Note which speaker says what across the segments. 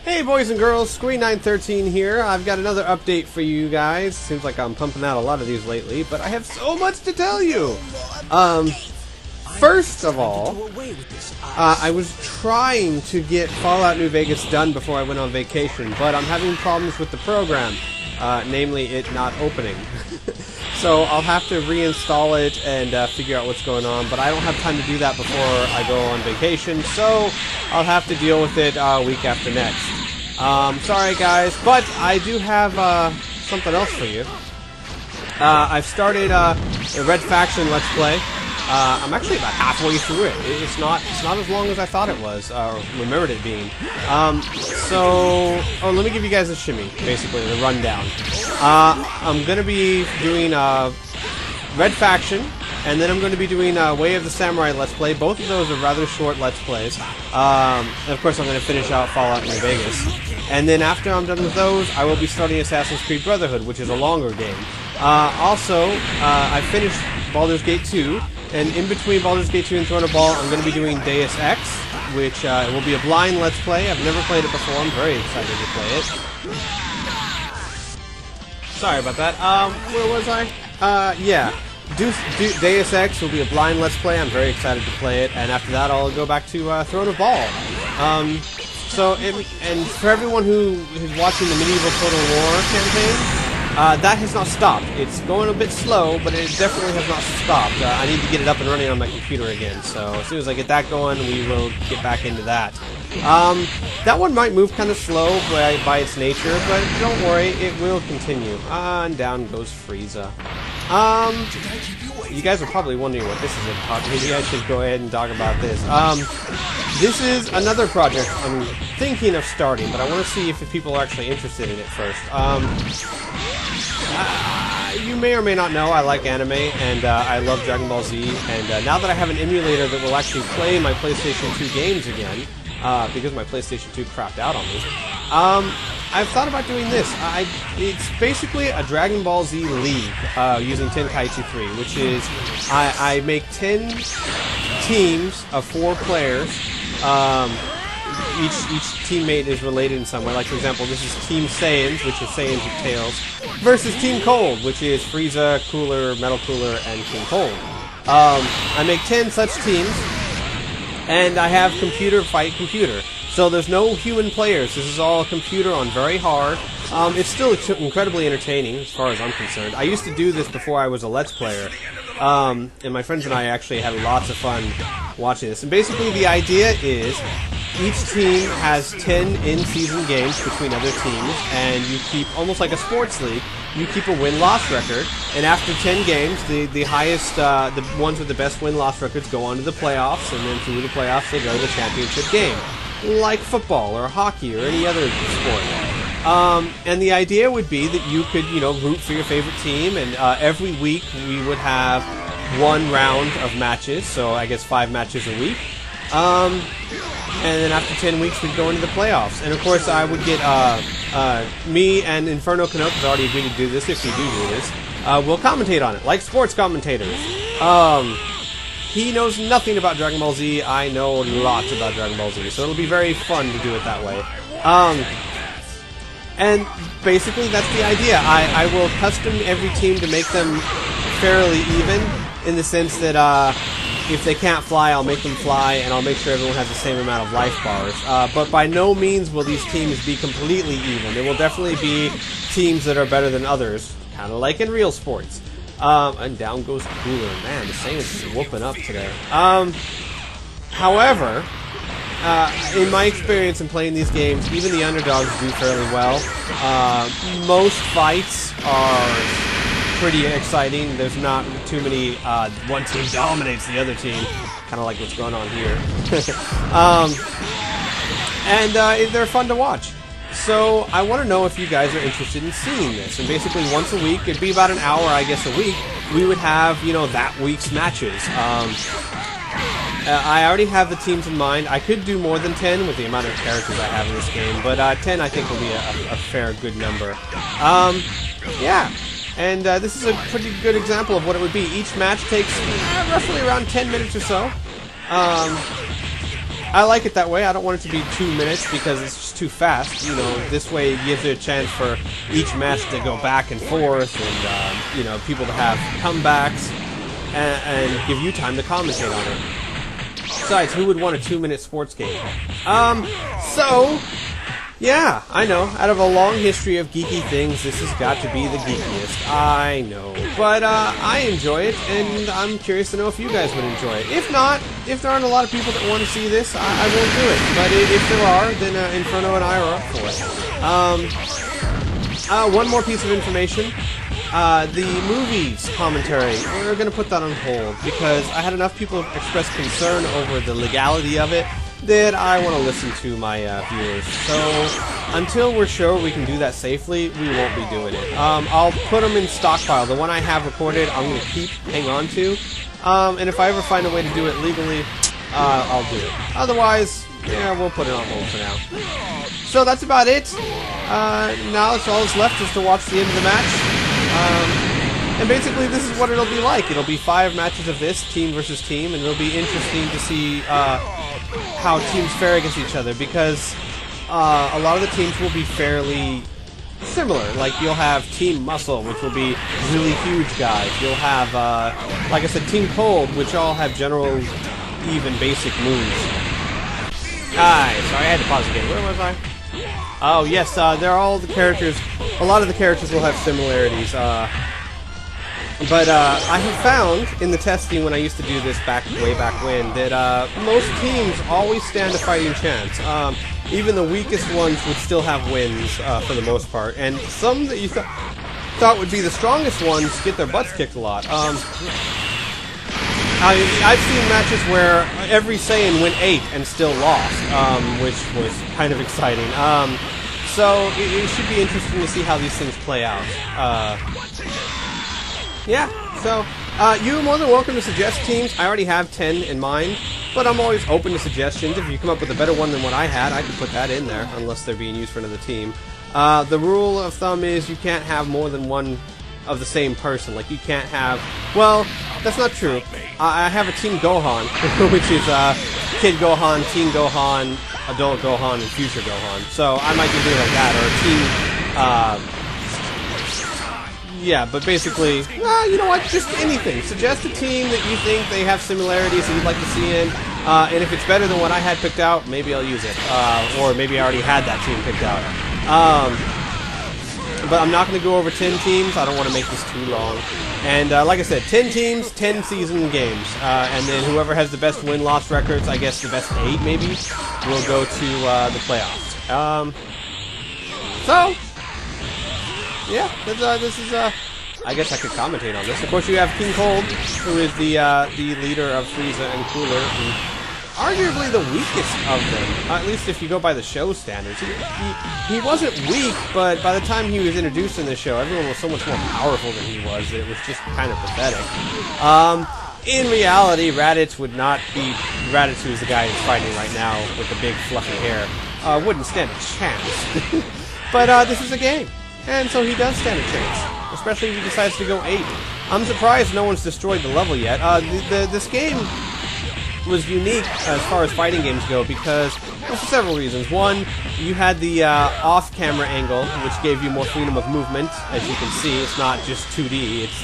Speaker 1: Hey boys and girls, Squee 913 here. I've got another update for you guys. Seems like I'm pumping out a lot of these lately, but I have so much to tell you. First of all, I was trying to get Fallout New Vegas done before I went on vacation, but I'm having problems with the program, namely it not opening. So I'll have to reinstall it and figure out what's going on, but I don't have time to do that before I go on vacation, so I'll have to deal with it week after next. Sorry guys, but I do have something else for you. I've started a Red Faction Let's Play. I'm actually about halfway through it. It's not as long as I thought it was, or remembered it being. Let me give you guys a shimmy, basically, the rundown. I'm going to be doing Red Faction, and then I'm going to be doing Way of the Samurai Let's Play. Both of those are rather short Let's Plays. And of course, I'm going to finish out Fallout New Vegas. And then after I'm done with those, I will be starting Assassin's Creed Brotherhood, which is a longer game. I finished Baldur's Gate 2. And in between Baldur's Gate 2 and Throne of Ball, I'm going to be doing Deus Ex, which will be a blind Let's Play. I've never played it before. I'm very excited to play it. Sorry about that. Where was I? Deus Ex will be a blind Let's Play. I'm very excited to play it. And after that, I'll go back to Throne of Ball. And for everyone who is watching the Medieval Total War campaign, that has not stopped. It's going a bit slow, but it definitely has not stopped. I need to get it up and running on my computer again, so as soon as I get that going, we will get back into that. That one might move kind of slow by its nature, but don't worry, it will continue. And down goes Frieza. You guys are probably wondering what this is about. Maybe I should go ahead and talk about this. This is another project I'm thinking of starting, but I want to see if people are actually interested in it first. You may or may not know I like anime, and I love Dragon Ball Z, and now that I have an emulator that will actually play my PlayStation 2 games again, because my PlayStation 2 crapped out on me, I've thought about doing this. It's basically a Dragon Ball Z League using Tenkaichi 3, which is I make 10 teams of 4 players. Each teammate is related in some way. Like, for example, this is Team Saiyans, which is Saiyans with tails, versus Team Cold, which is Frieza, Cooler, Metal Cooler, and King Cold. I make 10 such teams, and I have computer fight computer. So there's no human players. This is all computer on very hard. It's still incredibly entertaining, as far as I'm concerned. I used to do this before I was a Let's Player. And my friends and I actually had lots of fun watching this. And basically the idea is each team has 10 in-season games between other teams, and you keep, almost like a sports league, you keep a win-loss record, and after 10 games, the highest, the ones with the best win-loss records go on to the playoffs, and then through the playoffs they go to the championship game, like football or hockey or any other sport. And the idea would be that you could, root for your favorite team, and every week we would have 1 round of matches, so I guess 5 matches a week. And then after 10 weeks, we'd go into the playoffs. And of course, I would get, me and Inferno Canote has already agreed to do this, if we do this, we'll commentate on it, like sports commentators. He knows nothing about Dragon Ball Z, I know lots about Dragon Ball Z, so it'll be very fun to do it that way. And basically, that's the idea. I will custom every team to make them fairly even, in the sense that, if they can't fly, I'll make them fly, and I'll make sure everyone has the same amount of life bars. But by no means will these teams be completely even. There will definitely be teams that are better than others, kind of like in real sports. And down goes Cooler. Man, the Saiyans is whooping up today. However, in my experience in playing these games, even the underdogs do fairly well. Most fights are pretty exciting. There's not too many one team dominates the other team, kind of like what's going on here. They're fun to watch. So I want to know if you guys are interested in seeing this. And basically once a week, it'd be about an hour, I guess, a week, we would have, that week's matches. I already have the teams in mind. I could do more than 10 with the amount of characters I have in this game, but 10 I think will be a fair, good number. Yeah. And this is a pretty good example of what it would be. Each match takes roughly around 10 minutes or so. I like it that way. I don't want it to be 2 minutes because it's just too fast. You know, this way it gives you a chance for each match to go back and forth, and you know, people to have comebacks and give you time to commentate on it. Besides, who would want a 2-minute sports game? So, yeah, I know. Out of a long history of geeky things, this has got to be the geekiest. I know. But I enjoy it, and I'm curious to know if you guys would enjoy it. If not, if there aren't a lot of people that want to see this, I won't do it. But if there are, then Inferno and I are up for it. One more piece of information. The movies commentary, we're going to put that on hold because I had enough people express concern over the legality of it that I want to listen to my viewers. So until we're sure we can do that safely, we won't be doing it. I'll put them in stockpile. The one I have recorded, I'm going to hang on to. And if I ever find a way to do it legally, I'll do it. Otherwise, yeah, we'll put it on hold for now. So that's about it. Now all that's left is to watch the end of the match. And basically this is what it'll be like. It'll be 5 matches of this, team versus team, and it'll be interesting to see how teams fare against each other, because a lot of the teams will be fairly similar. Like, you'll have Team Muscle, which will be really huge guys. You'll have, like I said, Team Cold, which all have general, even basic moves. Sorry, I had to pause again. Where was I? Oh, yes, they're all the characters. A lot of the characters will have similarities. But I have found in the testing when I used to do this way back when that most teams always stand a fighting chance. Even the weakest ones would still have wins for the most part, and some that you thought would be the strongest ones get their butts kicked a lot. I've seen matches where every Saiyan went 8 and still lost, which was kind of exciting. So it should be interesting to see how these things play out. Yeah, so you're more than welcome to suggest teams. I already have 10 in mind, but I'm always open to suggestions. If you come up with a better one than what I had, I could put that in there, unless they're being used for another team. The rule of thumb is you can't have more than one of the same person. Like, you can't have... Well, that's not true. I have a Team Gohan, which is Kid Gohan, Teen Gohan, Adult Gohan, and Future Gohan. So I might do something like that, or a Team... yeah, but basically, you know what, just anything. Suggest a team that you think they have similarities that you'd like to see in, and if it's better than what I had picked out, maybe I'll use it. Or maybe I already had that team picked out. But I'm not going to go over 10 teams. I don't want to make this too long. And like I said, 10 teams, 10 season games. And then whoever has the best win-loss records, I guess the best 8 maybe, will go to the playoffs. So... yeah, this is, I guess I could commentate on this. Of course, you have King Cold, who is the leader of Frieza and Cooler, and arguably the weakest of them, at least if you go by the show standards. He wasn't weak, but by the time he was introduced in the show, everyone was so much more powerful than he was that it was just kind of pathetic. In reality, Raditz would not be... Raditz, who is the guy who's fighting right now with the big fluffy hair, wouldn't stand a chance. But this is a game. And so he does stand a chance, especially if he decides to go 8. I'm surprised no one's destroyed the level yet. This game was unique as far as fighting games go because, well, for several reasons. One, you had the off-camera angle, which gave you more freedom of movement. As you can see, it's not just 2D. It's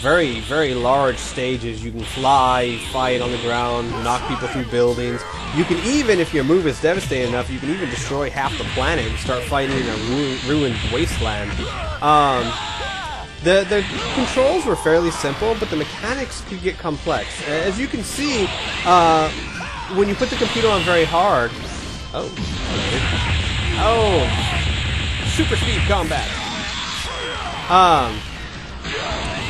Speaker 1: very, very large stages. You can fly, fight on the ground, knock people through buildings. You can even, if your move is devastating enough, you can even destroy half the planet and start fighting in a ruined wasteland. The controls were fairly simple, but the mechanics could get complex. As you can see, when you put the computer on very hard... super speed combat.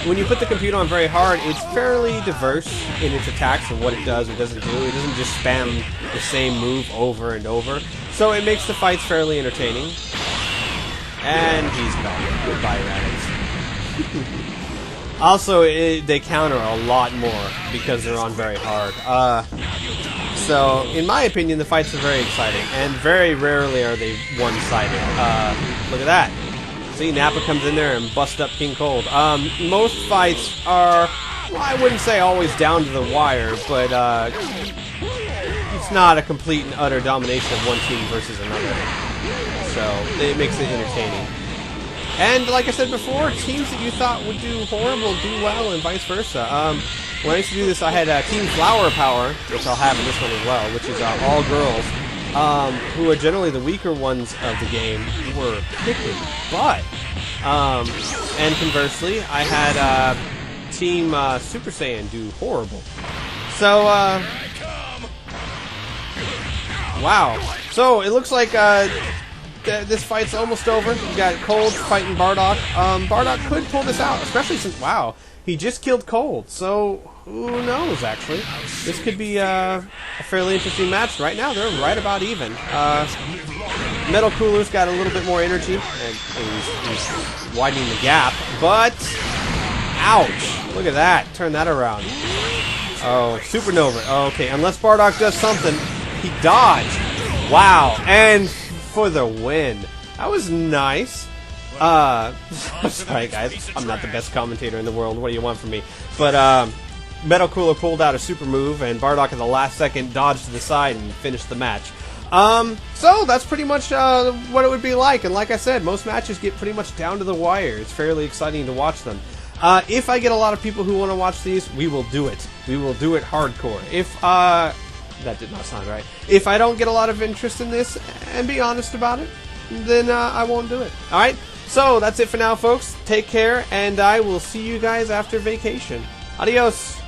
Speaker 1: When you put the computer on very hard, it's fairly diverse in its attacks and what it does or doesn't do. It doesn't just spam the same move over and over. So it makes the fights fairly entertaining. And he's gone. Goodbye, Raditz. Also, they counter a lot more because they're on very hard. So, in my opinion, the fights are very exciting. And very rarely are they one-sided. Look at that. See, Nappa comes in there and busts up King Cold. Most fights are, well, I wouldn't say always down to the wire, but it's not a complete and utter domination of one team versus another. So it makes it entertaining. And like I said before, teams that you thought would do horrible do well, and vice versa. When I used to do this, I had Team Flower Power, which I'll have in this one as well, which is all girls, who are generally the weaker ones of the game, who were kicking butt. And conversely, I had Team Super Saiyan do horrible. So, wow. So, it looks like this fight's almost over. We got Cold fighting Bardock. Bardock could pull this out, especially since, wow, he just killed Cold. So, who knows, actually. This could be a fairly interesting match. Right now, they're right about even. Metal Cooler's got a little bit more energy, and he's widening the gap, but ouch! Look at that. Turn that around. Oh, Supernova. Okay, unless Bardock does something, he dodged. Wow, and for the win. That was nice. Sorry guys, I'm not the best commentator in the world. What do you want from me? But Metal Cooler pulled out a super move, and Bardock at the last second dodged to the side and finished the match. So that's pretty much what it would be like. And like I said, most matches get pretty much down to the wire. It's fairly exciting to watch them. If I get a lot of people who want to watch these, we will do it. We will do it hardcore. If that did not sound right. If I don't get a lot of interest in this, and be honest about it, then I won't do it. Alright? So that's it for now, folks. Take care, and I will see you guys after vacation. Adios!